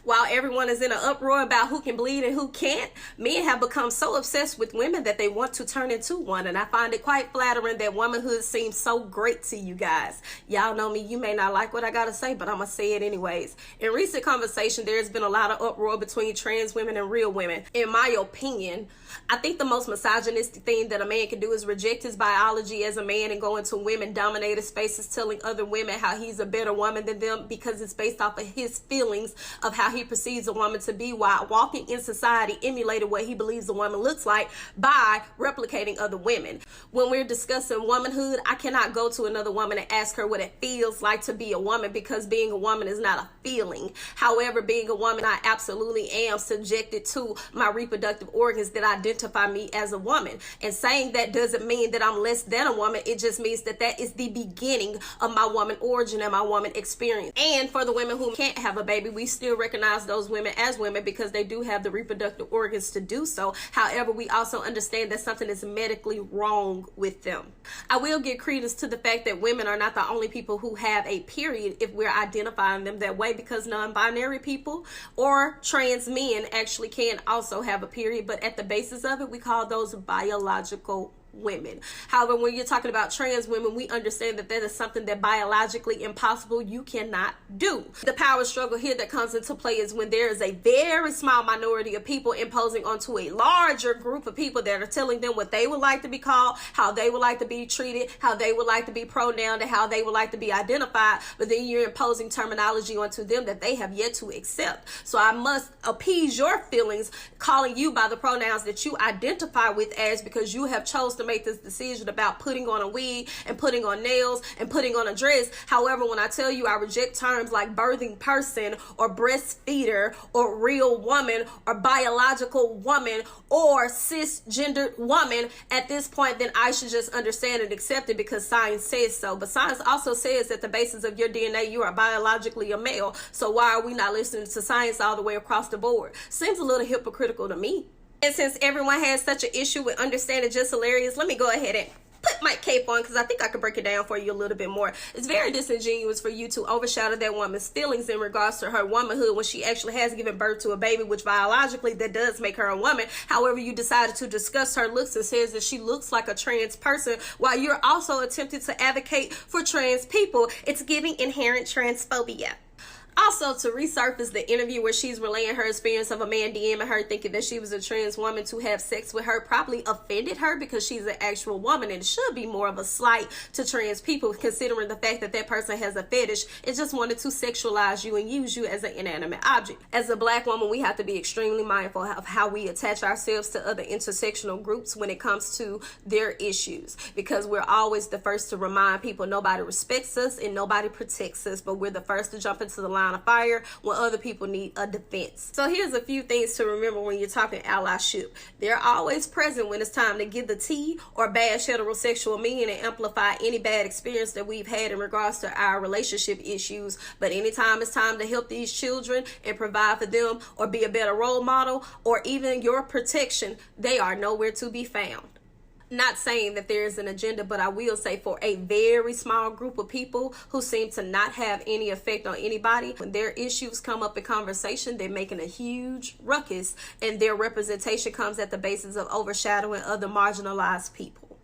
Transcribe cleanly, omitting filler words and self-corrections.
While everyone is in an uproar about who can bleed and who can't, men have become so obsessed with women that they want to turn into one. And I find it quite flattering that womanhood seems so great to you guys. Y'all know me, you may not like what I gotta say, but I'm gonna say it anyways. In recent conversation, there's been a lot of uproar between trans women and real women. In my opinion, I think the most misogynistic thing that a man can do is reject his biology as a man and go into women-dominated spaces telling other women how he's a better woman than them because it's based off of his feelings of how he perceives a woman to be, while walking in society emulating what he believes a woman looks like by replicating other women. When we're discussing womanhood, I cannot go to another woman and ask her what it feels like to be a woman, because being a woman is not a feeling. However, being a woman, I absolutely am subjected to my reproductive organs that identify me as a woman. And saying that doesn't mean that I'm less than a woman. It just means that that is the beginning of my woman origin and my woman experience. And for the women who can't have a baby, we still recognize those women as women because they do have the reproductive organs to do so. However, we also understand that something is medically wrong with them. I will give credence to the fact that women are not the only people who have a period if we're identifying them that way, because non-binary people or trans men actually can also have a period, but at the basis of it, we call those biological women. However, when you're talking about trans women, we understand that that is something that biologically impossible you cannot do. The power struggle here that comes into play is when there is a very small minority of people imposing onto a larger group of people that are telling them what they would like to be called, how they would like to be treated, how they would like to be pronounced, and how they would like to be identified, but then you're imposing terminology onto them that they have yet to accept. So I must appease your feelings calling you by the pronouns that you identify with as, because you have chosen to make this decision about putting on a wig and putting on nails and putting on a dress. However, when I tell you I reject terms like birthing person or breastfeeder or real woman or biological woman or cisgendered woman, at this point then I should just understand and accept it because science says so. But science also says that the basis of your DNA, you are biologically a male. So why are we not listening to science all the way across the board? Seems a little hypocritical to me. And since everyone has such an issue with understanding just hilarious, let me go ahead and put my cape on, because I think I could break it down for you a little bit more. It's very disingenuous for you to overshadow that woman's feelings in regards to her womanhood when she actually has given birth to a baby, which biologically that does make her a woman. However, you decided to discuss her looks and says that she looks like a trans person while you're also attempting to advocate for trans people. It's giving inherent transphobia. Also, to resurface the interview where she's relaying her experience of a man DMing her thinking that she was a trans woman to have sex with her, probably offended her because she's an actual woman, and it should be more of a slight to trans people considering the fact that that person has a fetish and just wanted to sexualize you and use you as an inanimate object. As a black woman, we have to be extremely mindful of how we attach ourselves to other intersectional groups when it comes to their issues, because we're always the first to remind people nobody respects us and nobody protects us, but we're the first to jump into the line of fire when other people need a defense. So here's a few things to remember when you're talking allyship. They're always present when it's time to give the tea or bash heterosexual men and amplify any bad experience that we've had in regards to our relationship issues. But anytime it's time to help these children and provide for them or be a better role model or even your protection, they are nowhere to be found. Not saying that there is an agenda, but I will say for a very small group of people who seem to not have any effect on anybody, when their issues come up in conversation, they're making a huge ruckus, and their representation comes at the basis of overshadowing other marginalized people.